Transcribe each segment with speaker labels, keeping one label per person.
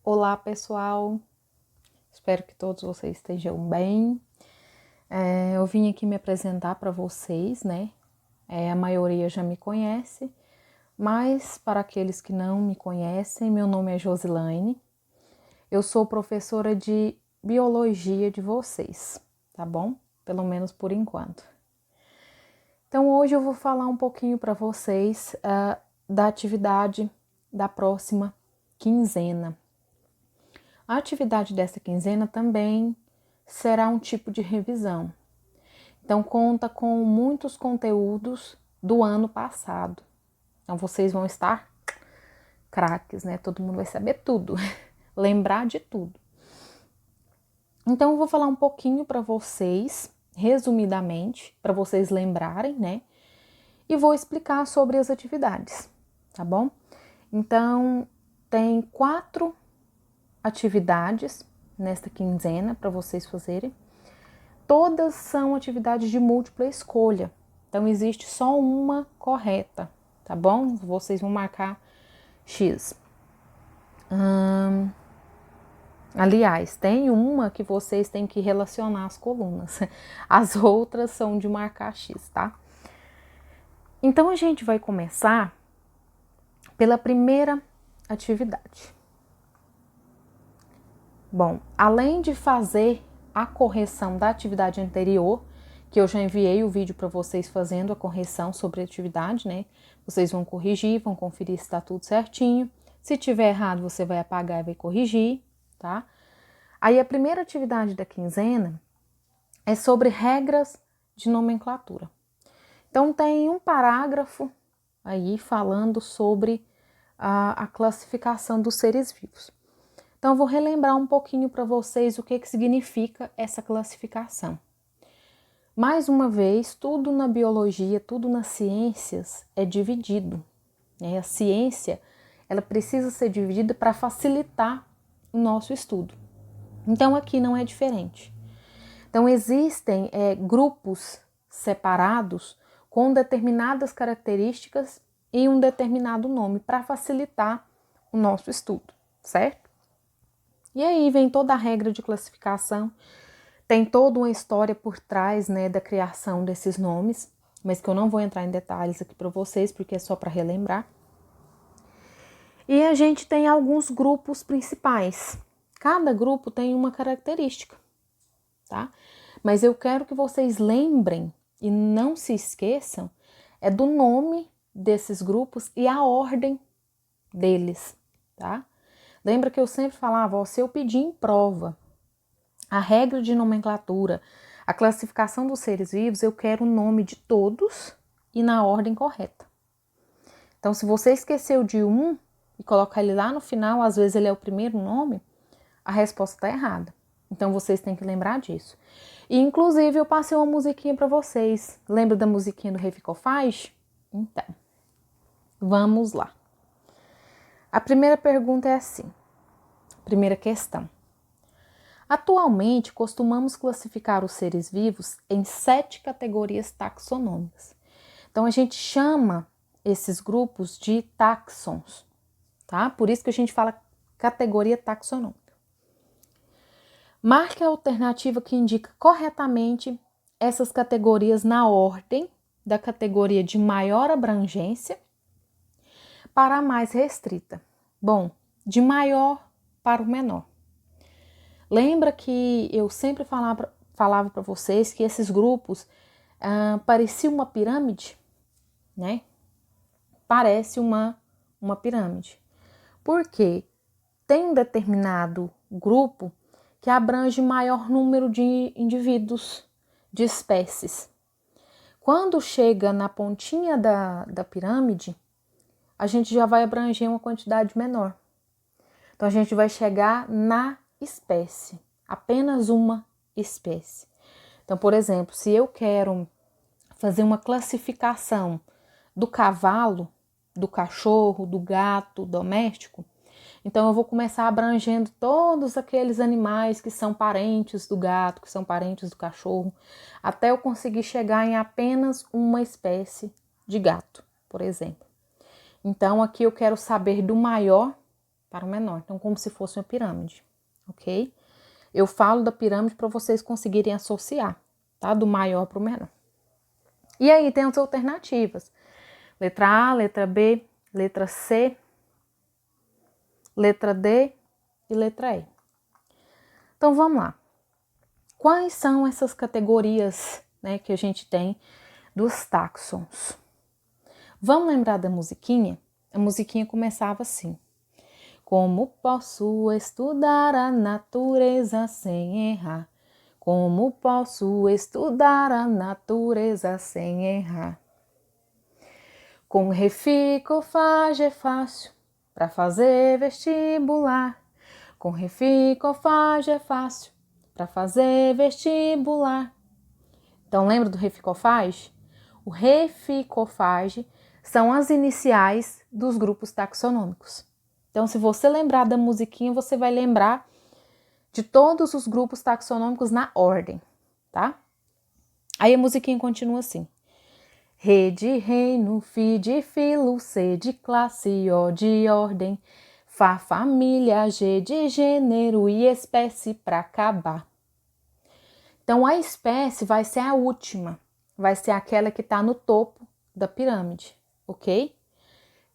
Speaker 1: Olá, pessoal. Espero que todos vocês estejam bem. Eu vim aqui me apresentar para vocês, né? A maioria já me conhece, mas para aqueles que não me conhecem, meu nome é Josilaine. Eu sou professora de biologia de vocês, tá bom? Pelo menos por enquanto. Então, hoje eu vou falar um pouquinho para vocês da atividade da próxima quinzena. A atividade dessa quinzena também será um tipo de revisão. Então, conta com muitos conteúdos do ano passado. Então, vocês vão estar craques, né? Todo mundo vai saber tudo, lembrar de tudo. Então, eu vou falar um pouquinho para vocês, resumidamente, para vocês lembrarem, né? E vou explicar sobre as atividades, tá bom? Então, tem 4 atividades nesta quinzena para vocês fazerem. Todas são atividades de múltipla escolha, então existe só uma correta, tá bom? Vocês vão marcar X. Aliás, tem uma que vocês têm que relacionar as colunas, as outras são de marcar X, tá? Então a gente vai começar pela primeira atividade. Bom, além de fazer a correção da atividade anterior, que eu já enviei o vídeo para vocês fazendo a correção sobre a atividade, né? Vocês vão corrigir, vão conferir se está tudo certinho. Se tiver errado, você vai apagar e vai corrigir, tá? Aí a primeira atividade da quinzena é sobre regras de nomenclatura. Então tem um parágrafo aí falando sobre a classificação dos seres vivos. Então, eu vou relembrar um pouquinho para vocês o que significa essa classificação. Mais uma vez, tudo na biologia, tudo nas ciências é dividido. A ciência, ela precisa ser dividida para facilitar o nosso estudo. Então, aqui não é diferente. Então, existem grupos separados com determinadas características e um determinado nome para facilitar o nosso estudo, certo? E aí vem toda a regra de classificação, tem toda uma história por trás, né, da criação desses nomes, mas que eu não vou entrar em detalhes aqui para vocês, porque é só para relembrar. E a gente tem alguns grupos principais. Cada grupo tem uma característica, tá? Mas eu quero que vocês lembrem e não se esqueçam do nome desses grupos e a ordem deles, tá? Lembra que eu sempre falava, ó, se eu pedir em prova a regra de nomenclatura, a classificação dos seres vivos, eu quero o nome de todos e na ordem correta. Então, se você esqueceu de um e colocar ele lá no final, às vezes ele é o primeiro nome, a resposta está errada. Então, vocês têm que lembrar disso. E, inclusive, eu passei uma musiquinha para vocês. Lembra da musiquinha do Reficofage? Então, vamos lá. A primeira pergunta é assim, primeira questão. Atualmente, costumamos classificar os seres vivos em 7 categorias taxonômicas. Então, a gente chama esses grupos de táxons, tá? Por isso que a gente fala categoria taxonômica. Marque a alternativa que indica corretamente essas categorias na ordem da categoria de maior abrangência para a mais restrita. Bom, de maior para o menor. Lembra que eu sempre falava para vocês que esses grupos pareciam uma pirâmide, né? Parece uma pirâmide. Porque tem um determinado grupo que abrange maior número de indivíduos, de espécies. Quando chega na pontinha da pirâmide, a gente já vai abranger uma quantidade menor. Então, a gente vai chegar na espécie, apenas uma espécie. Então, por exemplo, se eu quero fazer uma classificação do cavalo, do cachorro, do gato doméstico, então eu vou começar abrangendo todos aqueles animais que são parentes do gato, que são parentes do cachorro, até eu conseguir chegar em apenas uma espécie de gato, por exemplo. Então, aqui eu quero saber do maior para o menor. Então, como se fosse uma pirâmide, ok? Eu falo da pirâmide para vocês conseguirem associar, tá? Do maior para o menor. E aí tem as alternativas. Letra A, letra B, letra C, letra D e letra E. Então, vamos lá. Quais são essas categorias, né, que a gente tem dos táxons? Vamos lembrar da musiquinha? A musiquinha começava assim. Como posso estudar a natureza sem errar? Como posso estudar a natureza sem errar? Com reficofage é fácil para fazer vestibular. Com reficofage é fácil para fazer vestibular. Então, lembra do reficofage? O reficofage são as iniciais dos grupos taxonômicos. Então, se você lembrar da musiquinha, você vai lembrar de todos os grupos taxonômicos na ordem, tá? Aí a musiquinha continua assim. Re de reino, fi de filo, C de classe, O de ordem, Fá família, G de gênero e espécie para acabar. Então, a espécie vai ser a última, vai ser aquela que está no topo da pirâmide, ok?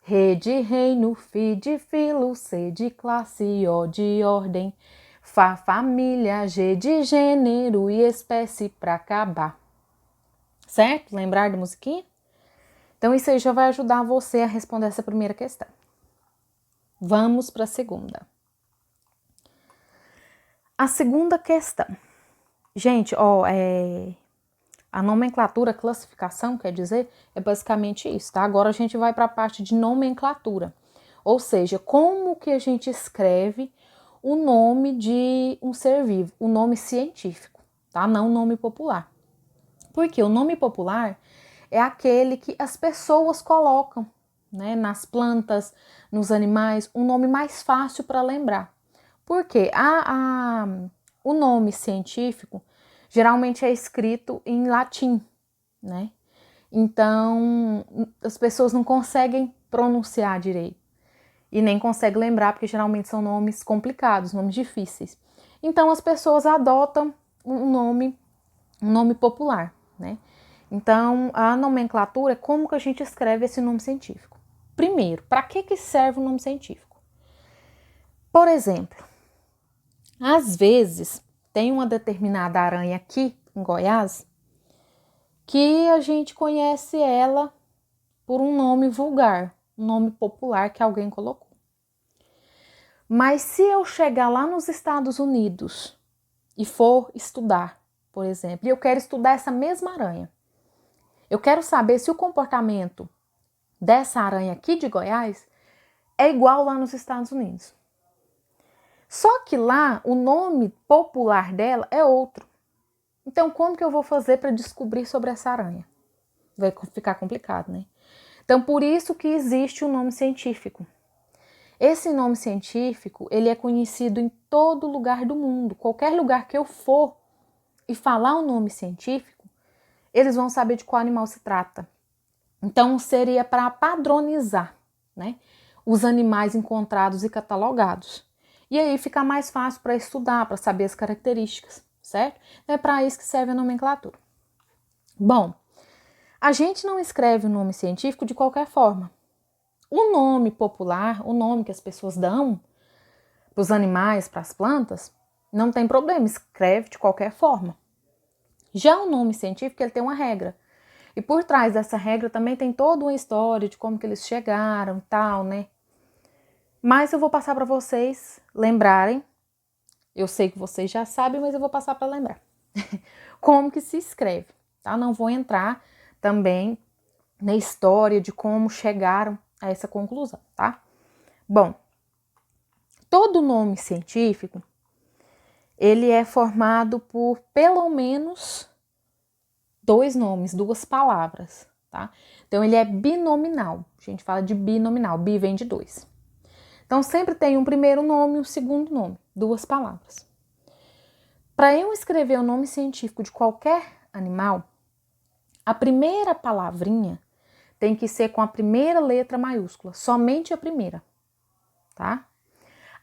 Speaker 1: Re de reino, fi de filo, C de classe, O de ordem, Fá família, G de gênero e espécie para acabar. Certo? Lembrar da musiquinha? Então, isso aí já vai ajudar você a responder essa primeira questão. Vamos para a segunda. A segunda questão. Gente, a nomenclatura, classificação, quer dizer, é basicamente isso, tá? Agora a gente vai para a parte de nomenclatura. Ou seja, como que a gente escreve o nome de um ser vivo, o nome científico, tá? Não o nome popular. Porque o nome popular é aquele que as pessoas colocam, né, nas plantas, nos animais, um nome mais fácil para lembrar. Porque o nome científico geralmente é escrito em latim, né? Então, as pessoas não conseguem pronunciar direito e nem conseguem lembrar, porque geralmente são nomes complicados, nomes difíceis. Então, as pessoas adotam um nome popular, né? Então, a nomenclatura é como que a gente escreve esse nome científico. Primeiro, para que serve o nome científico? Por exemplo, às vezes tem uma determinada aranha aqui em Goiás que a gente conhece ela por um nome vulgar, um nome popular que alguém colocou. Mas se eu chegar lá nos Estados Unidos e for estudar, por exemplo, e eu quero estudar essa mesma aranha, eu quero saber se o comportamento dessa aranha aqui de Goiás é igual lá nos Estados Unidos. Só que lá o nome popular dela é outro. Então, como que eu vou fazer para descobrir sobre essa aranha? Vai ficar complicado, né? Então, por isso que existe o nome científico. Esse nome científico, ele é conhecido em todo lugar do mundo. Qualquer lugar que eu for e falar o nome científico, eles vão saber de qual animal se trata. Então, seria para padronizar, né, os animais encontrados e catalogados. E aí fica mais fácil para estudar, para saber as características, certo? É para isso que serve a nomenclatura. Bom, a gente não escreve o nome científico de qualquer forma. O nome popular, o nome que as pessoas dão para os animais, para as plantas, não tem problema, escreve de qualquer forma. Já o nome científico, ele tem uma regra. E por trás dessa regra também tem toda uma história de como que eles chegaram e tal, né? Mas eu vou passar para vocês lembrarem. Eu sei que vocês já sabem, mas eu vou passar para lembrar. Como que se escreve, tá? Não vou entrar também na história de como chegaram a essa conclusão, tá? Bom, todo nome científico, ele é formado por pelo menos 2 nomes, 2 palavras, tá? Então, ele é binominal. A gente fala de binominal. Bi vem de 2. Então, sempre tem um primeiro nome e um segundo nome. 2 palavras. Para eu escrever o nome científico de qualquer animal, a primeira palavrinha tem que ser com a primeira letra maiúscula. Somente a primeira, tá?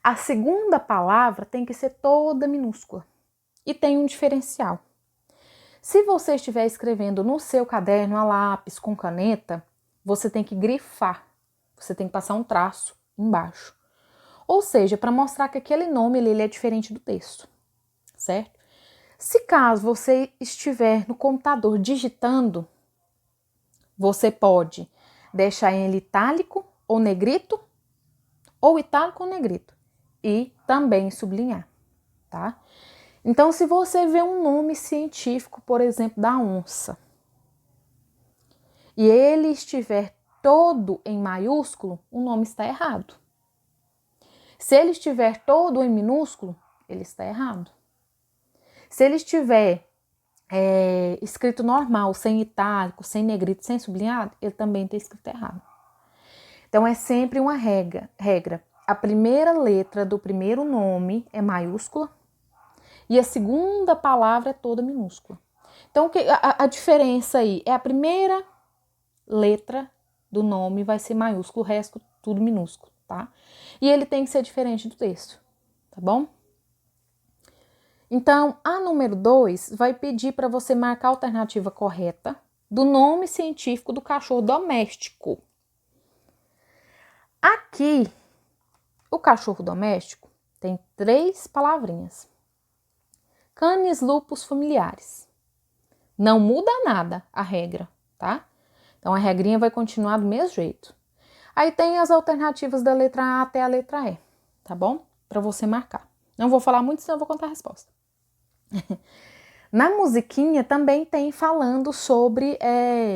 Speaker 1: a segunda palavra tem que ser toda minúscula. E tem um diferencial. Se você estiver escrevendo no seu caderno a lápis com caneta, você tem que grifar. Você tem que passar um traço embaixo. Ou seja, para mostrar que aquele nome ele é diferente do texto, certo? Se caso você estiver no computador digitando, você pode deixar ele itálico ou negrito, ou itálico ou negrito, e também sublinhar, tá? Então, se você vê um nome científico, por exemplo, da onça, e ele estiver todo em maiúsculo, o nome está errado. Se ele estiver todo em minúsculo, ele está errado. Se ele estiver escrito normal, sem itálico, sem negrito, sem sublinhado, ele também está escrito errado. Então, é sempre uma regra. A primeira letra do primeiro nome é maiúscula e a segunda palavra é toda minúscula. Então, a diferença aí é a primeira letra do nome vai ser maiúsculo, o resto tudo minúsculo, tá? E ele tem que ser diferente do texto, tá bom? Então, a número 2 vai pedir para você marcar a alternativa correta do nome científico do cachorro doméstico. Aqui, o cachorro doméstico tem 3 palavrinhas. Canis lupus familiares. Não muda nada a regra, tá? Então, a regrinha vai continuar do mesmo jeito. Aí tem as alternativas da letra A até a letra E, tá bom? Para você marcar. Não vou falar muito, senão eu vou contar a resposta. Na musiquinha também tem falando sobre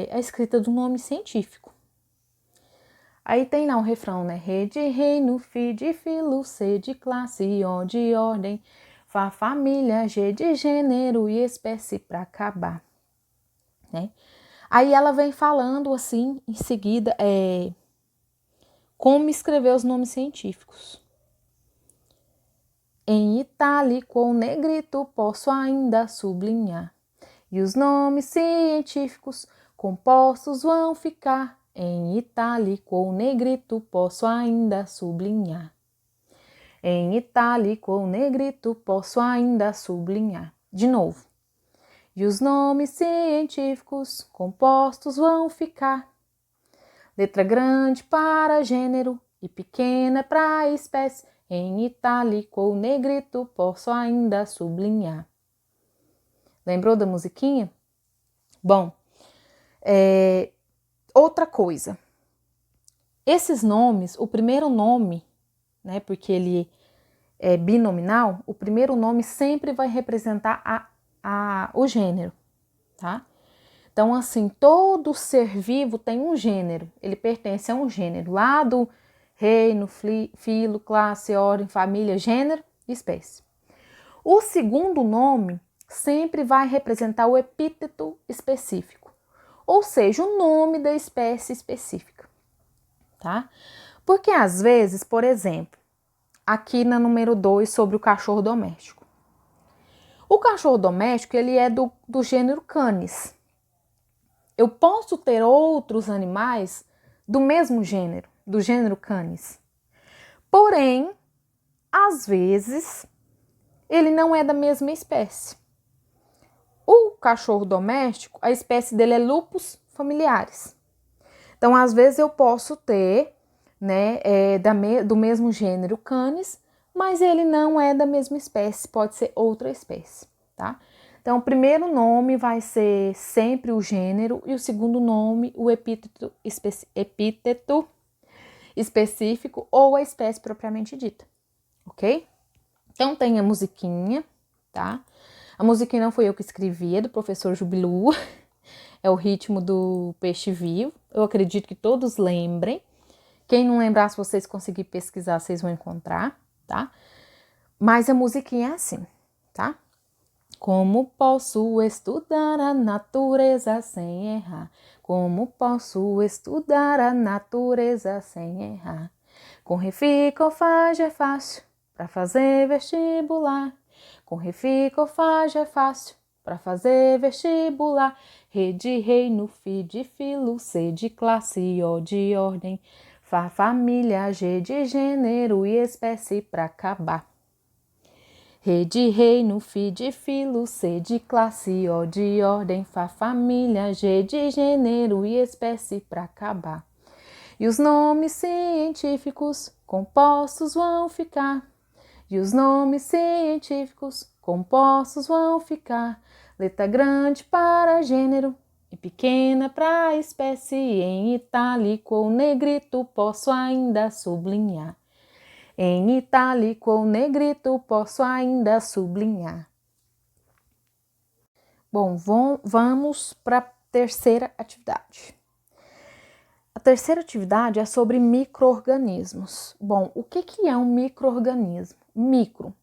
Speaker 1: a escrita do nome científico. Aí tem lá o refrão, né? Re de reino, fi de filo, C de classe, O de ordem, Fá família, G de gênero e espécie para acabar, né? Aí ela vem falando assim, em seguida, como escrever os nomes científicos. Em itálico ou negrito posso ainda sublinhar, e os nomes científicos compostos vão ficar. Em itálico ou negrito posso ainda sublinhar. Em itálico ou negrito posso ainda sublinhar. De novo. E os nomes científicos compostos vão ficar. Letra grande para gênero e pequena para espécie. Em itálico ou negrito posso ainda sublinhar. Lembrou da musiquinha? Bom, outra coisa. Esses nomes, o primeiro nome, né, porque ele é binominal, o primeiro nome sempre vai representar o gênero, tá? Então, assim, todo ser vivo tem um gênero, ele pertence a um gênero, lá do reino, filo, classe, ordem, família, gênero e espécie. O segundo nome sempre vai representar o epíteto específico, ou seja, o nome da espécie específica, tá? Porque às vezes, por exemplo, aqui na número 2 sobre o cachorro doméstico. O cachorro doméstico, ele é do gênero Canis. Eu posso ter outros animais do mesmo gênero, do gênero Canis. Porém, às vezes, ele não é da mesma espécie. O cachorro doméstico, a espécie dele é Lupus familiaris. Então, às vezes eu posso ter, né, do mesmo gênero Canis, mas ele não é da mesma espécie, pode ser outra espécie, tá? Então, o primeiro nome vai ser sempre o gênero e o segundo nome, o epíteto específico ou a espécie propriamente dita, ok? Então, tem a musiquinha, tá? A musiquinha não foi eu que escrevi, é do professor Jubilu, é o ritmo do Peixe Vivo, eu acredito que todos lembrem. Quem não lembrar, se vocês conseguirem pesquisar, vocês vão encontrar, tá? Mas a musiquinha é assim, tá? Como posso estudar a natureza sem errar? Como posso estudar a natureza sem errar? Com reficofage é fácil para fazer vestibular. Com reficofage é fácil para fazer vestibular. Re de reino, fi de filo, C de classe, O de ordem. família, G de gênero e espécie pra acabar. Re de reino, fi de filo, C de classe, O de ordem, família, G de gênero e espécie pra acabar. E os nomes científicos compostos vão ficar. E os nomes científicos compostos vão ficar. Letra grande para gênero e pequena para espécie. Em itálico ou negrito posso ainda sublinhar. Em itálico ou negrito posso ainda sublinhar. Bom, vamos para a terceira atividade. A terceira atividade é sobre micro-organismos. Bom, o que é um micro-organismo? Micro,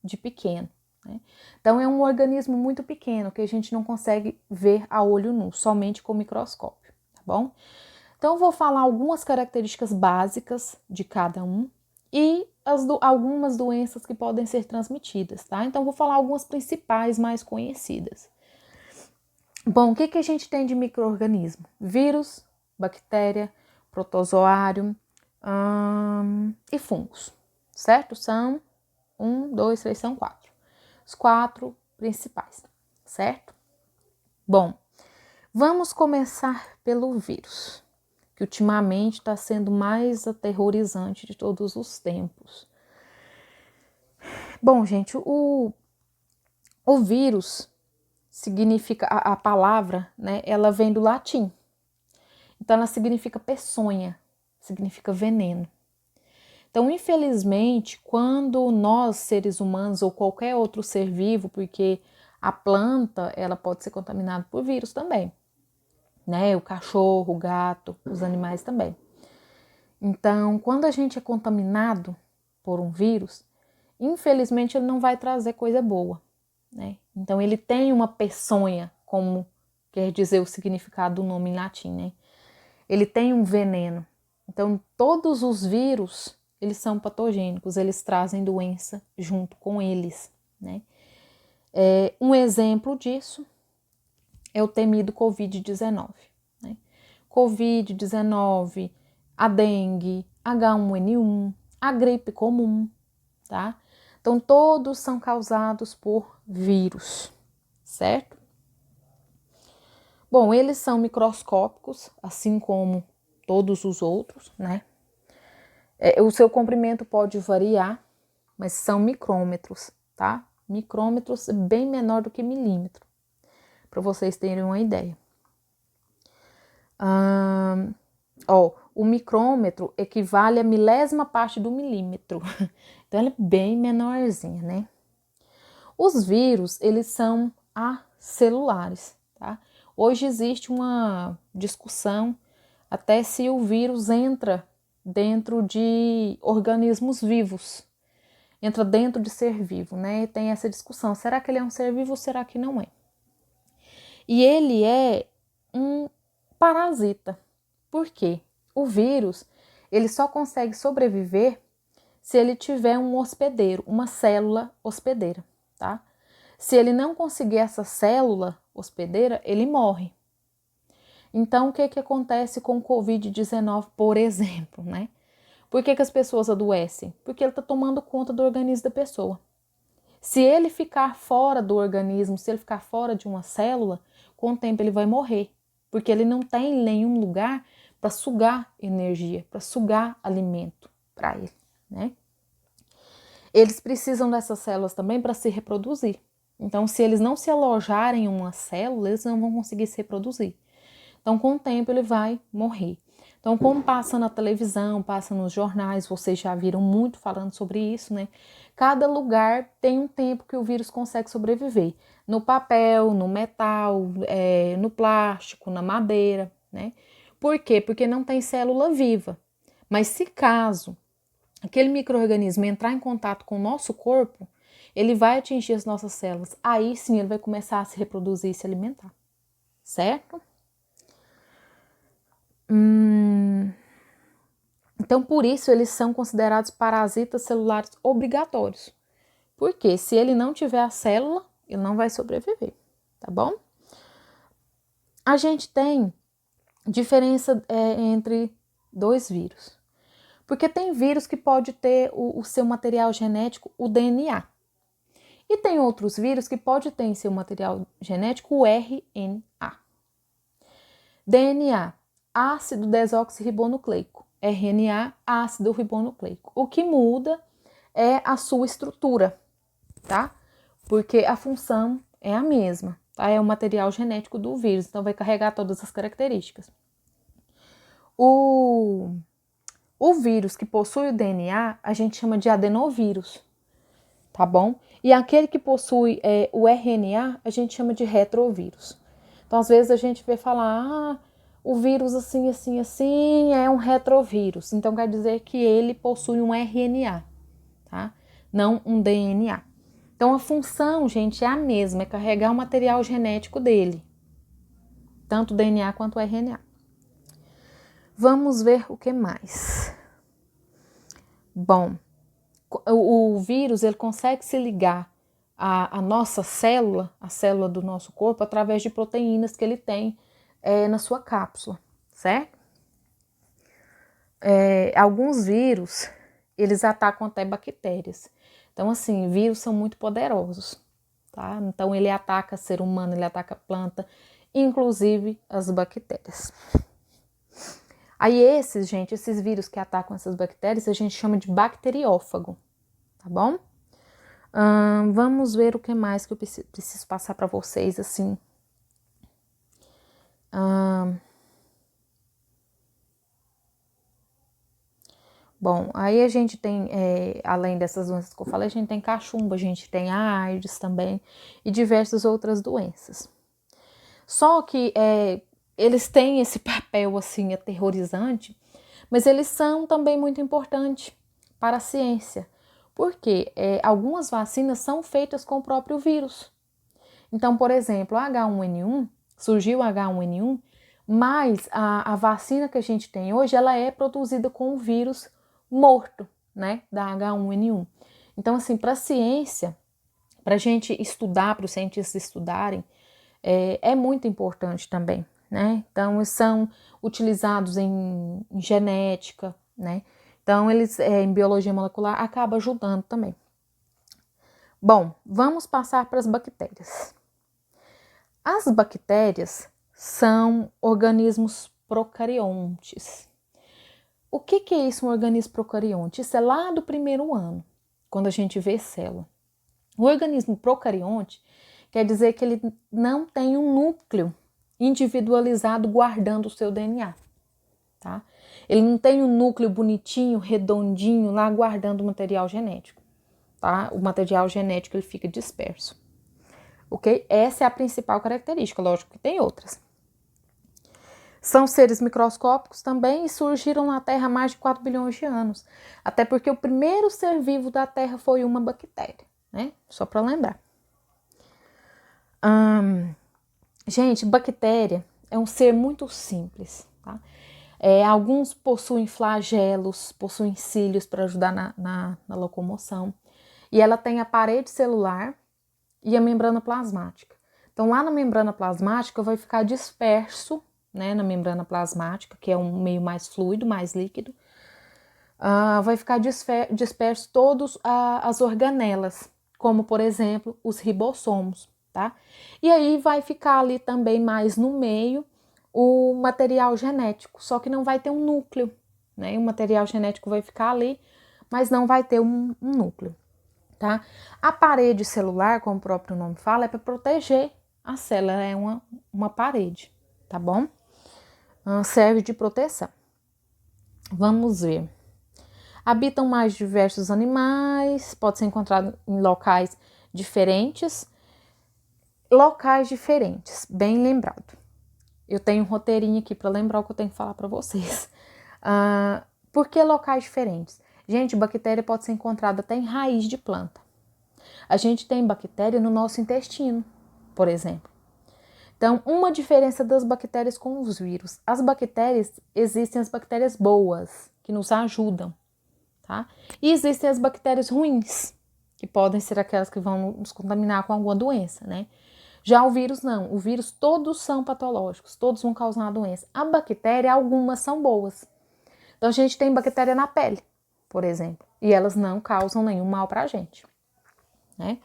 Speaker 1: de pequeno, né? Então, é um organismo muito pequeno que a gente não consegue ver a olho nu, somente com microscópio, tá bom? Então, eu vou falar algumas características básicas de cada um e algumas doenças que podem ser transmitidas, tá? Então, vou falar algumas principais mais conhecidas. Bom, o que a gente tem de micro-organismo? Vírus, bactéria, protozoário e fungos, certo? São 4. Os 4 principais, certo? Bom, vamos começar pelo vírus, que ultimamente está sendo mais aterrorizante de todos os tempos. Bom, gente, o vírus significa, a palavra, né, ela vem do latim. Então, ela significa peçonha, significa veneno. Então, infelizmente, quando nós, seres humanos ou qualquer outro ser vivo, porque a planta, ela pode ser contaminada por vírus também, né? O cachorro, o gato, os animais também. Então, quando a gente é contaminado por um vírus, infelizmente ele não vai trazer coisa boa, né? Então, ele tem uma peçonha, como quer dizer o significado do nome em latim, né? Ele tem um veneno. Então, todos os vírus, eles são patogênicos, eles trazem doença junto com eles, né? Um exemplo disso é o temido Covid-19, né? Covid-19, a dengue, H1N1, a gripe comum, tá? Então, todos são causados por vírus, certo? Bom, eles são microscópicos, assim como todos os outros, né? O seu comprimento pode variar, mas são micrômetros, tá? Micrômetros bem menor do que milímetro, para vocês terem uma ideia. O micrômetro equivale a milésima parte do milímetro, então ela é bem menorzinha, né? Os vírus, eles são acelulares, tá? Hoje existe uma discussão até se o vírus entra dentro de organismos vivos, entra dentro de ser vivo, né? Tem essa discussão, será que ele é um ser vivo ou será que não é? E ele é um parasita. Por quê? O vírus, ele só consegue sobreviver se ele tiver um hospedeiro, uma célula hospedeira, tá? Se ele não conseguir essa célula hospedeira, ele morre. Então, o que acontece com o Covid-19, por exemplo, né? Por que as pessoas adoecem? Porque ele está tomando conta do organismo da pessoa. Se ele ficar fora do organismo, se ele ficar fora de uma célula, com o tempo ele vai morrer, porque ele não tem nenhum lugar para sugar energia, para sugar alimento para ele, né? Eles precisam dessas células também para se reproduzir. Então, se eles não se alojarem em uma célula, eles não vão conseguir se reproduzir. Então, com o tempo, ele vai morrer. Então, como passa na televisão, passa nos jornais, vocês já viram muito falando sobre isso, né? Cada lugar tem um tempo que o vírus consegue sobreviver. No papel, no metal, no plástico, na madeira, né? Por quê? Porque não tem célula viva. Mas se caso aquele micro-organismo entrar em contato com o nosso corpo, ele vai atingir as nossas células. Aí sim ele vai começar a se reproduzir e se alimentar. Certo? Então, por isso, eles são considerados parasitas celulares obrigatórios. Porque se ele não tiver a célula, ele não vai sobreviver, tá bom? A gente tem diferença entre dois vírus. Porque tem vírus que pode ter o seu material genético, o DNA. E tem outros vírus que pode ter em seu material genético o RNA. DNA, ácido desoxirribonucleico. RNA, ácido ribonucleico. O que muda é a sua estrutura, tá? Porque a função é a mesma, tá? É o material genético do vírus, então vai carregar todas as características. O vírus que possui o DNA, a gente chama de adenovírus, tá bom? E aquele que possui o RNA, a gente chama de retrovírus. Então, às vezes a gente vê falar, o vírus assim, assim, assim é um retrovírus. Então, quer dizer que ele possui um RNA, tá? Não um DNA. Então, a função, gente, é a mesma, é carregar o material genético dele. Tanto o DNA quanto o RNA. Vamos ver o que mais. Bom, o vírus, ele consegue se ligar à nossa célula, a célula do nosso corpo, através de proteínas que ele tem na sua cápsula, certo? Alguns vírus, eles atacam até bactérias. Então, assim, vírus são muito poderosos, tá? Então, ele ataca ser humano, ele ataca planta, inclusive as bactérias. Aí esses vírus que atacam essas bactérias, a gente chama de bacteriófago, tá bom? Vamos ver o que mais que eu preciso passar para vocês, assim. Bom, aí a gente tem, além dessas doenças que eu falei, a gente tem cachumba, a gente tem a AIDS também e diversas outras doenças. Só que eles têm esse papel, assim, aterrorizante, mas eles são também muito importantes para a ciência, porque algumas vacinas são feitas com o próprio vírus. Então, por exemplo, a H1N1, surgiu a H1N1, mas a vacina que a gente tem hoje, ela é produzida com o vírus morto, né, da H1N1. Então, assim, para a ciência, para a gente estudar, para os cientistas estudarem, é muito importante também, né? Então, eles são utilizados em genética, né? Então, eles, em biologia molecular, acaba ajudando também. Bom, vamos passar para as bactérias. As bactérias são organismos procariontes. O que é isso, um organismo procarionte? Isso é lá do primeiro ano, quando a gente vê célula. O organismo procarionte quer dizer que ele não tem um núcleo individualizado guardando o seu DNA, tá? Ele não tem um núcleo bonitinho, redondinho lá guardando o material genético, tá? O material genético ele fica disperso, ok? Essa é a principal característica, lógico que tem outras. São seres microscópicos também e surgiram na Terra há mais de 4 bilhões de anos. Até porque o primeiro ser vivo da Terra foi uma bactéria, né? Só para lembrar. Gente, bactéria é um ser muito simples, tá? Alguns possuem flagelos, possuem cílios para ajudar na locomoção. E ela tem a parede celular e a membrana plasmática. Então, lá na membrana plasmática vai ficar disperso, né, na membrana plasmática, que é um meio mais fluido, mais líquido, vai ficar disperso todas as organelas, como, por exemplo, os ribossomos, tá? E aí vai ficar ali também mais no meio o material genético, só que não vai ter um núcleo, né? O material genético vai ficar ali, mas não vai ter um núcleo, tá? A parede celular, como o próprio nome fala, é para proteger a célula, é uma parede, tá bom? Serve de proteção. Vamos ver. Habitam mais diversos animais, pode ser encontrado em locais diferentes. Locais diferentes, bem lembrado. Eu tenho um roteirinho aqui para lembrar o que eu tenho que falar para vocês. Por que locais diferentes? Gente, bactéria pode ser encontrada até em raiz de planta. A gente tem bactéria no nosso intestino, por exemplo. Então, uma diferença das bactérias com os vírus. As bactérias, existem as bactérias boas, que nos ajudam, tá? E existem as bactérias ruins, que podem ser aquelas que vão nos contaminar com alguma doença, né? Já o vírus não. O vírus, todos são patológicos, todos vão causar uma doença. A bactéria, algumas são boas. Então, a gente tem bactéria na pele, por exemplo, e elas não causam nenhum mal pra gente, né?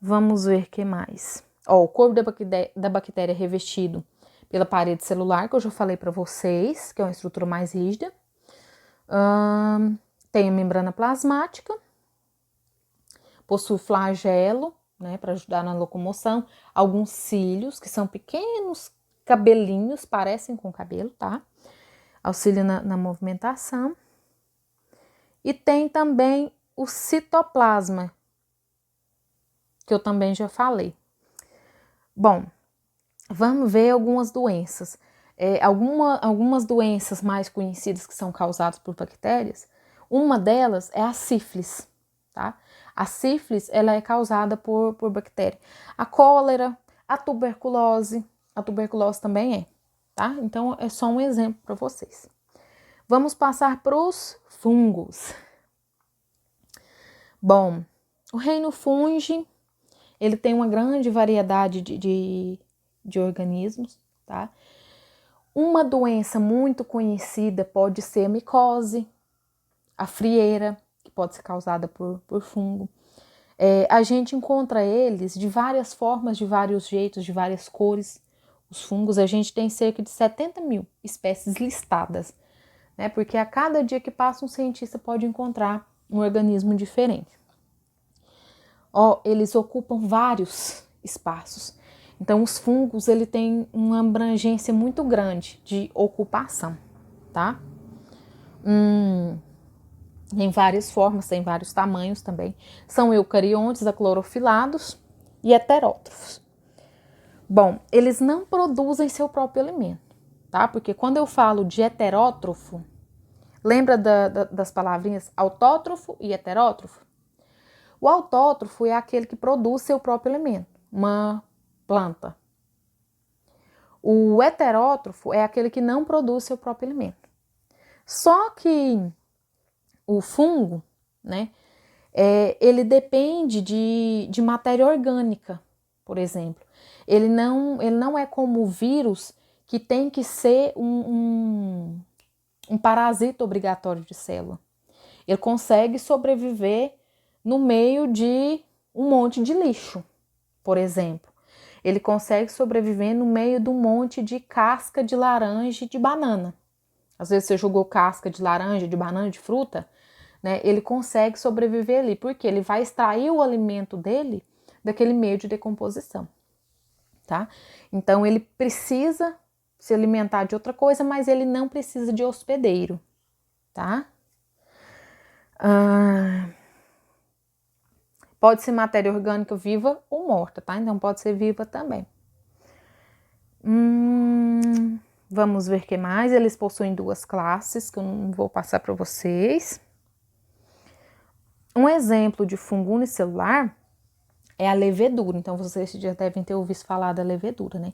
Speaker 1: Vamos ver o que mais. Ó, o corpo da bactéria é revestido pela parede celular, que eu já falei para vocês, que é uma estrutura mais rígida. Tem a membrana plasmática, possui flagelo, né, para ajudar na locomoção, alguns cílios, que são pequenos cabelinhos, parecem com cabelo, tá? Auxilia na movimentação. E tem também o citoplasma, que eu também já falei. Bom, vamos ver algumas doenças. Algumas doenças mais conhecidas que são causadas por bactérias, uma delas é a sífilis, tá? A sífilis, ela é causada por bactéria. A cólera, a tuberculose também é, tá? Então, é só um exemplo para vocês. Vamos passar para os fungos. Bom, o reino fungi, ele tem uma grande variedade de organismos, tá? Uma doença muito conhecida pode ser a micose, a frieira, que pode ser causada por fungo. A gente encontra eles de várias formas, de vários jeitos, de várias cores. Os fungos, a gente tem cerca de 70 mil espécies listadas, né? Porque a cada dia que passa, um cientista pode encontrar um organismo diferente. Eles ocupam vários espaços. Então, os fungos, ele tem uma abrangência muito grande de ocupação, tá? Tem várias formas, tem vários tamanhos também. São eucariontes, aclorofilados e heterótrofos. Bom, eles não produzem seu próprio alimento, tá? Porque quando eu falo de heterótrofo, lembra das palavrinhas autótrofo e heterótrofo? O autótrofo é aquele que produz seu próprio alimento, uma planta. O heterótrofo é aquele que não produz seu próprio alimento. Só que o fungo, né, ele depende de matéria orgânica, por exemplo. Ele não é como o vírus, que tem que ser um parasita obrigatório de célula. Ele consegue sobreviver no meio de um monte de lixo, por exemplo. Ele consegue sobreviver no meio de um monte de casca de laranja e de banana. Às vezes você jogou casca de laranja, de banana, de fruta, né? Ele consegue sobreviver ali, porque ele vai extrair o alimento dele daquele meio de decomposição, tá? Então, ele precisa se alimentar de outra coisa, mas ele não precisa de hospedeiro, tá? Pode ser matéria orgânica viva ou morta, tá? Então, pode ser viva também. Vamos ver o que mais. Eles possuem 2 classes, que eu não vou passar para vocês. Um exemplo de fungo unicelular é a levedura. Então, vocês já devem ter ouvido falar da levedura, né?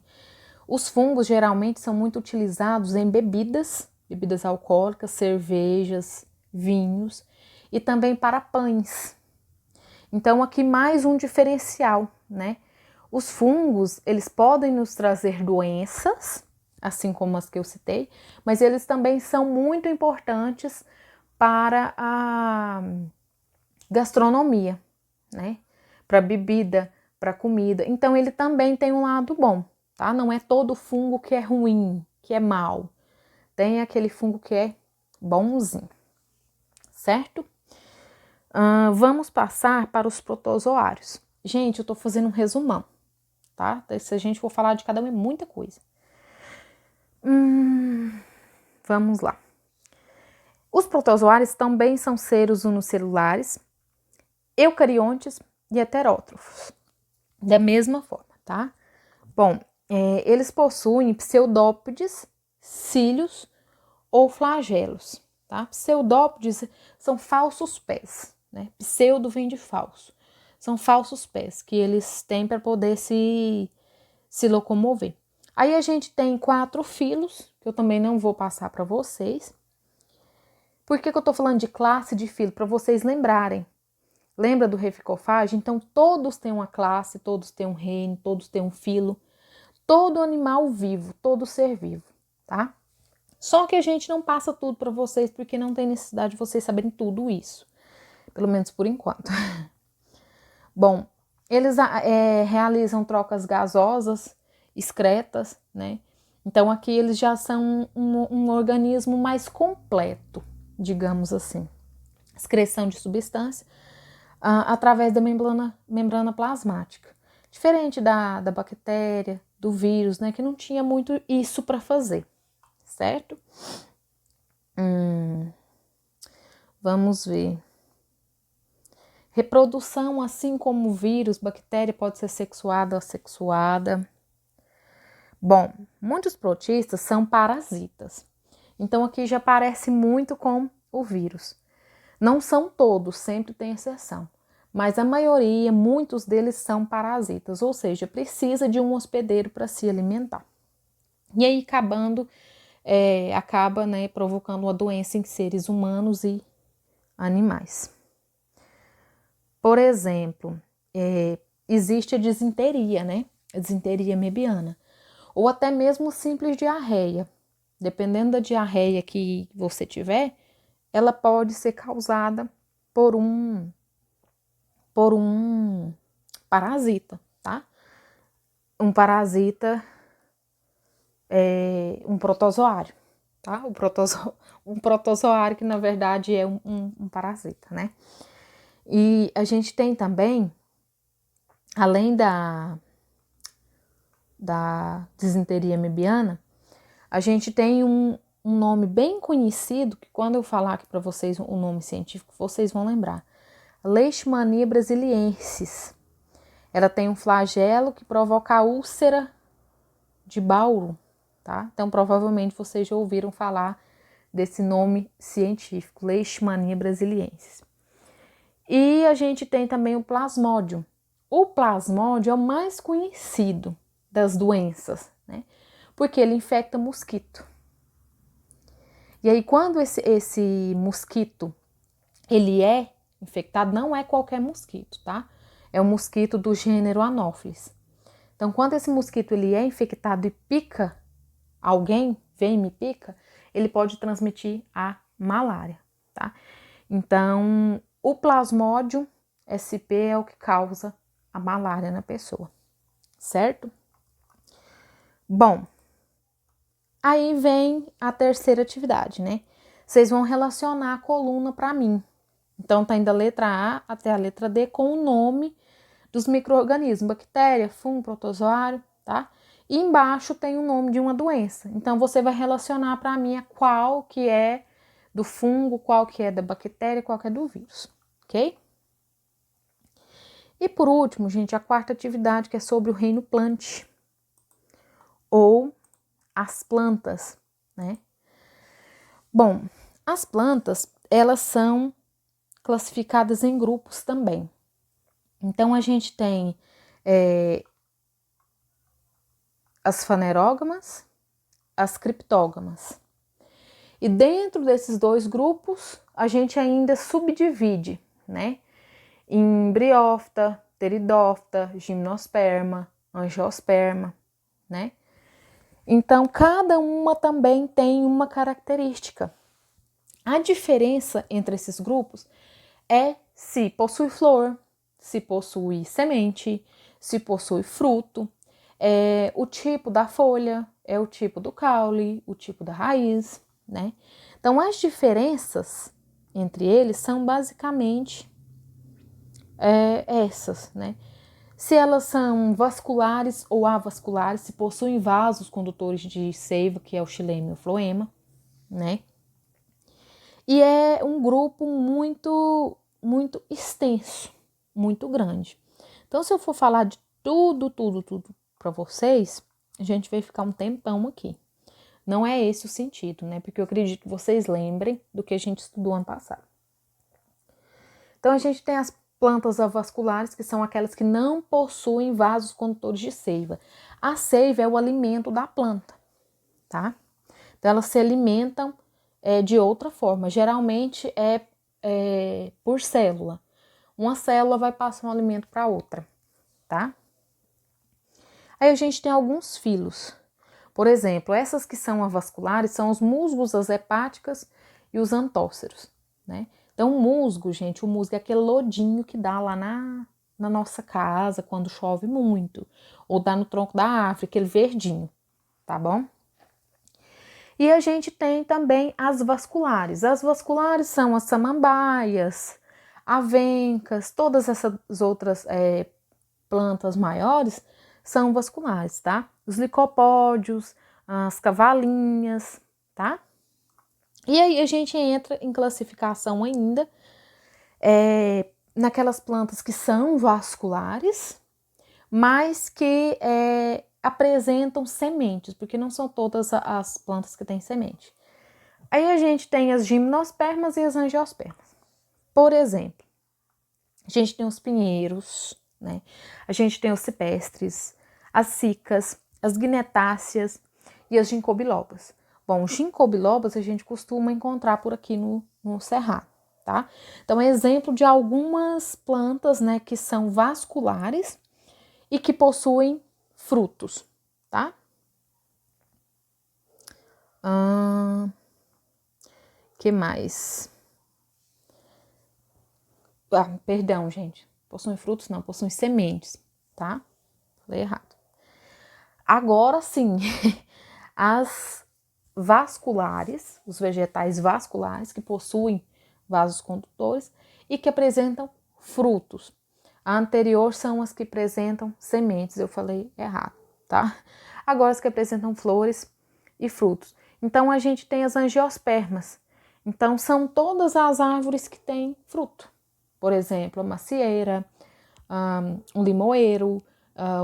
Speaker 1: Os fungos geralmente são muito utilizados em bebidas alcoólicas, cervejas, vinhos e também para pães. Então, aqui mais um diferencial, né? Os fungos, eles podem nos trazer doenças, assim como as que eu citei, mas eles também são muito importantes para a gastronomia, né? Para bebida, para comida. Então, ele também tem um lado bom, tá? Não é todo fungo que é ruim, que é mal. Tem aquele fungo que é bonzinho, certo? Vamos passar para os protozoários. Gente, eu tô fazendo um resumão, tá? Se a gente for falar de cada um, é muita coisa. Vamos lá. Os protozoários também são seres unicelulares, eucariontes e heterótrofos, da mesma forma, tá? Bom, eles possuem pseudópodes, cílios ou flagelos, tá? Pseudópodes são falsos pés, né? Pseudo vem de falso. São falsos pés que eles têm para poder se locomover. Aí a gente tem 4 filos, que eu também não vou passar para vocês. Por que eu tô falando de classe de filo? Para vocês lembrarem. Lembra do reficofage? Então, todos têm uma classe, todos têm um reino, todos têm um filo. todo animal vivo, todo ser vivo, tá? Só que a gente não passa tudo para vocês, porque não tem necessidade de vocês saberem tudo isso, pelo menos por enquanto. Bom, eles realizam trocas gasosas, excretas, né? Então aqui eles já são um organismo mais completo, digamos assim. Excreção de substância através da membrana plasmática. Diferente da bactéria, do vírus, né? Que não tinha muito isso para fazer, certo? Vamos ver. Reprodução, assim como o vírus, bactéria pode ser sexuada ou assexuada. Bom, muitos protistas são parasitas. Então aqui já parece muito com o vírus. Não são todos, sempre tem exceção. Mas a maioria, muitos deles são parasitas, ou seja, precisa de um hospedeiro para se alimentar. E aí acaba, né, provocando uma doença em seres humanos e animais. Por exemplo, existe a disenteria, né? A disenteria mebiana. Ou até mesmo simples diarreia. Dependendo da diarreia que você tiver, ela pode ser causada por um parasita, tá? Um parasita um protozoário, tá? Um protozoário que na verdade é um parasita, né? E a gente tem também, além da disenteria mebiana, a gente tem um nome bem conhecido, que quando eu falar aqui para vocês o nome científico, vocês vão lembrar. Leishmania brasiliensis. Ela tem um flagelo que provoca a úlcera de Bauru, tá? Então, provavelmente vocês já ouviram falar desse nome científico, Leishmania brasiliensis. E a gente tem também o plasmódio. O plasmódio é o mais conhecido das doenças, né? Porque ele infecta mosquito. E aí, quando esse mosquito, ele é infectado, não é qualquer mosquito, tá? É um mosquito do gênero Anopheles. Então, quando esse mosquito ele é infectado e pica alguém, vem e me pica, ele pode transmitir a malária, tá? Então, o plasmódio SP é o que causa a malária na pessoa, certo? Bom, aí vem a terceira atividade, né? Vocês vão relacionar a coluna para mim. Então, tá indo da letra A até a letra D com o nome dos micro-organismos, bactéria, fungo, protozoário, tá? E embaixo tem o nome de uma doença. Então, você vai relacionar para mim qual que é do fungo, qual que é da bactéria, qual que é do vírus, ok? E por último, gente, a quarta atividade que é sobre o reino plant, ou as plantas, né? Bom, as plantas, elas são classificadas em grupos também. Então, a gente tem as fanerógamas, as criptógamas. E dentro desses dois grupos, a gente ainda subdivide, né? Em briófita, pteridófita, gimnosperma, angiosperma, né? Então, cada uma também tem uma característica. A diferença entre esses grupos é se possui flor, se possui semente, se possui fruto, o tipo da folha, é o tipo do caule, o tipo da raiz, né? Então, as diferenças entre eles são basicamente essas, né? Se elas são vasculares ou avasculares, se possuem vasos condutores de seiva, que é o xilema e o floema, né? E é um grupo muito, muito extenso, muito grande. Então, se eu for falar de tudo para vocês, a gente vai ficar um tempão aqui. Não é esse o sentido, né? Porque eu acredito que vocês lembrem do que a gente estudou ano passado. Então, a gente tem as plantas avasculares, que são aquelas que não possuem vasos condutores de seiva. A seiva é o alimento da planta, tá? Então, elas se alimentam de outra forma. Geralmente é por célula. Uma célula vai passar um alimento para outra, tá? Aí a gente tem alguns filos. Por exemplo, essas que são avasculares são os musgos, as hepáticas e os antóceros, né? Então, o musgo, gente, o musgo é aquele lodinho que dá lá na nossa casa quando chove muito, ou dá no tronco da árvore, aquele verdinho, tá bom? E a gente tem também as vasculares. As vasculares são as samambaias, avencas, todas essas outras plantas maiores são vasculares, tá? Os licopódios, as cavalinhas, tá? E aí a gente entra em classificação ainda naquelas plantas que são vasculares, mas que apresentam sementes, porque não são todas as plantas que têm semente. Aí a gente tem as gimnospermas e as angiospermas. Por exemplo, a gente tem os pinheiros, né? A gente tem os cipestres, as cicas, as guinetáceas e as gincobilobas. Bom, gincobilobas a gente costuma encontrar por aqui no Cerrado, tá? Então, é exemplo de algumas plantas, né, que são vasculares e que possuem frutos, tá? Que mais? Perdão, gente. Possuem frutos? Não, possuem sementes, tá? Falei errado. Agora sim, as vasculares, os vegetais vasculares que possuem vasos condutores e que apresentam frutos. A anterior são as que apresentam sementes, eu falei errado, tá? Agora as que apresentam flores e frutos. Então a gente tem as angiospermas. Então são todas as árvores que têm fruto. Por exemplo, a macieira, um limoeiro,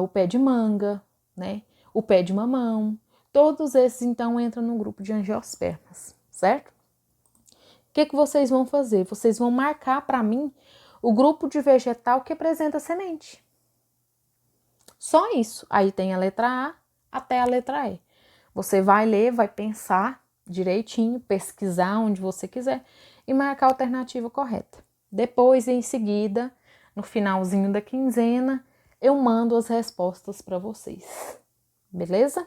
Speaker 1: o pé de manga, né? O pé de mamão. Todos esses, então, entram no grupo de angiospermas, certo? O que vocês vão fazer? Vocês vão marcar para mim o grupo de vegetal que apresenta semente. Só isso. Aí tem a letra A até a letra E. Você vai ler, vai pensar direitinho, pesquisar onde você quiser e marcar a alternativa correta. Depois, em seguida, no finalzinho da quinzena, eu mando as respostas para vocês. Beleza?